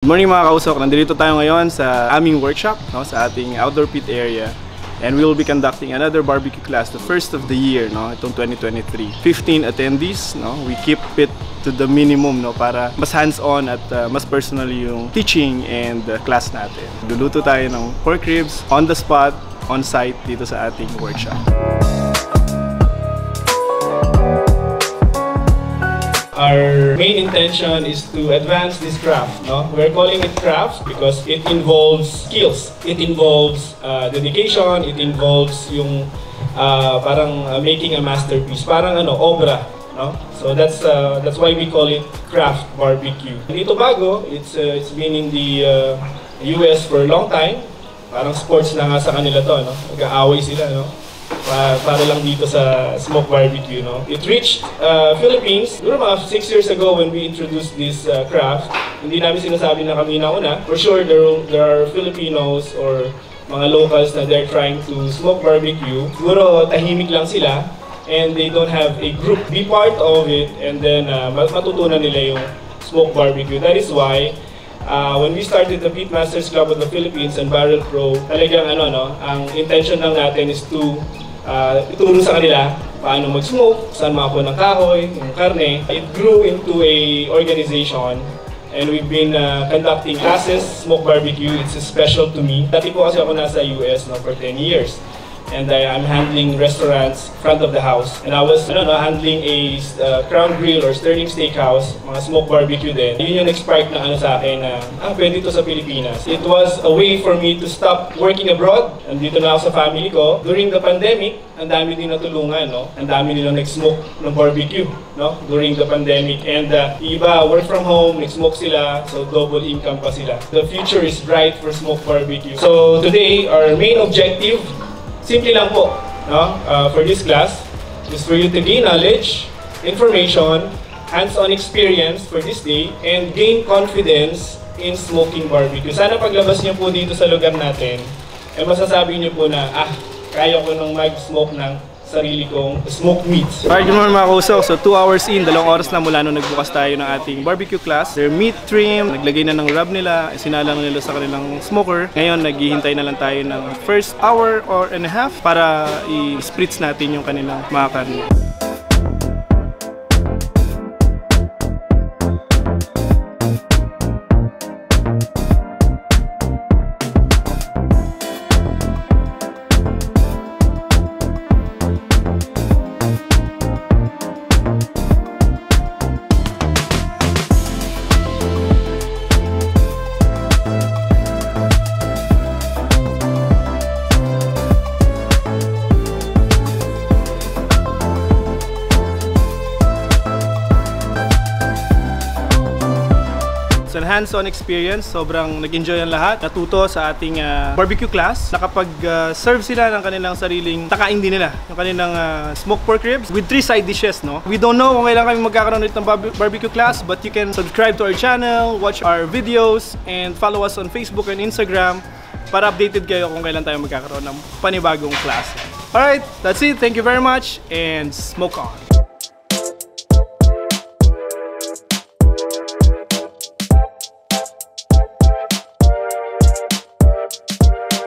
Good morning mga kausok, nandito tayo ngayon sa aming workshop, no, sa ating outdoor pit area. And we will be conducting another barbecue class, the first of the year, no, itong 2023. 15 attendees, no, we keep it to the minimum, no, para mas hands-on at mas personal yung teaching and class natin. Luluto tayo ng pork ribs on the spot, on site dito sa ating workshop. Our main intention is to advance this craft. No? We're calling it craft because it involves skills. It involves dedication. It involves yung parang making a masterpiece. Parang obra. No? So that's why we call it craft barbecue. Dito bago, it's been in the US for a long time. Parang sports na nga sa kanila to. No? Mag-aaway sila. No? Para lang dito sa smoke barbecue, no? It reached Philippines siguro mga 6 years ago when we introduced this craft. Hindi namin sinasabi na kami nauna. For sure, there are Filipinos or mga locals na they're trying to smoke barbecue. Siguro tahimik lang sila and they don't have a group be part of it and then matutunan nila yung smoke barbecue. That is why when we started the Pit Masters Club of the Philippines and Barrel Pro, talagang ang intention lang natin is to ituro sa kanila paano mag-smoke, saan makakuha ng kahoy, yung karne. It grew into a organization and we've been conducting classes, smoke barbecue. It's special to me. Dati po kasi ako nasa US for 10 years. And I'm handling restaurants front of the house. And I was handling a Crown Grill or Sterling Steakhouse, mga smoke barbecue din. Yun yung nag-spark na sa akin na pwede ito sa Pilipinas. It was a way for me to stop working abroad. Andito na ako sa family ko. During the pandemic, ang dami din natulungan, no? Ang dami nilang nag-smoke ng barbecue, no? During the pandemic. And iba, work from home, nag-smoke sila, so double income pa sila. The future is bright for smoke barbecue. So today, our main objective, simple lang po, no? For this class, is for you to gain knowledge, information, hands-on experience for this day, and gain confidence in smoking barbecue. Sana paglabas niyo po dito sa lugar natin, masasabi niyo po na, kaya ko nang mag-smoke ng sarili kong smoke meats. Alright, good morning mga kausok. So 2 hours in, 2 oras na mula nung nagbukas tayo ng ating barbecue class. Their meat trim, naglagay na ng rub nila, sinalang nila sa kanilang smoker. Ngayon, naghihintay na lang tayo ng first hour or and a half para i-spritz natin yung kanilang mga karne. It's a hands-on experience. Sobrang nag-enjoy ang lahat. Natuto sa ating barbecue class. Nakapag-serve sila ng kanilang sariling takain din nila. Yung kanilang smoked pork ribs with 3 side dishes, no? We don't know kung kailan kami magkakaroon ulit ng barbecue class, but you can subscribe to our channel, watch our videos, and follow us on Facebook and Instagram para updated kayo kung kailan tayo magkakaroon ng panibagong class. Alright, that's it. Thank you very much and smoke on!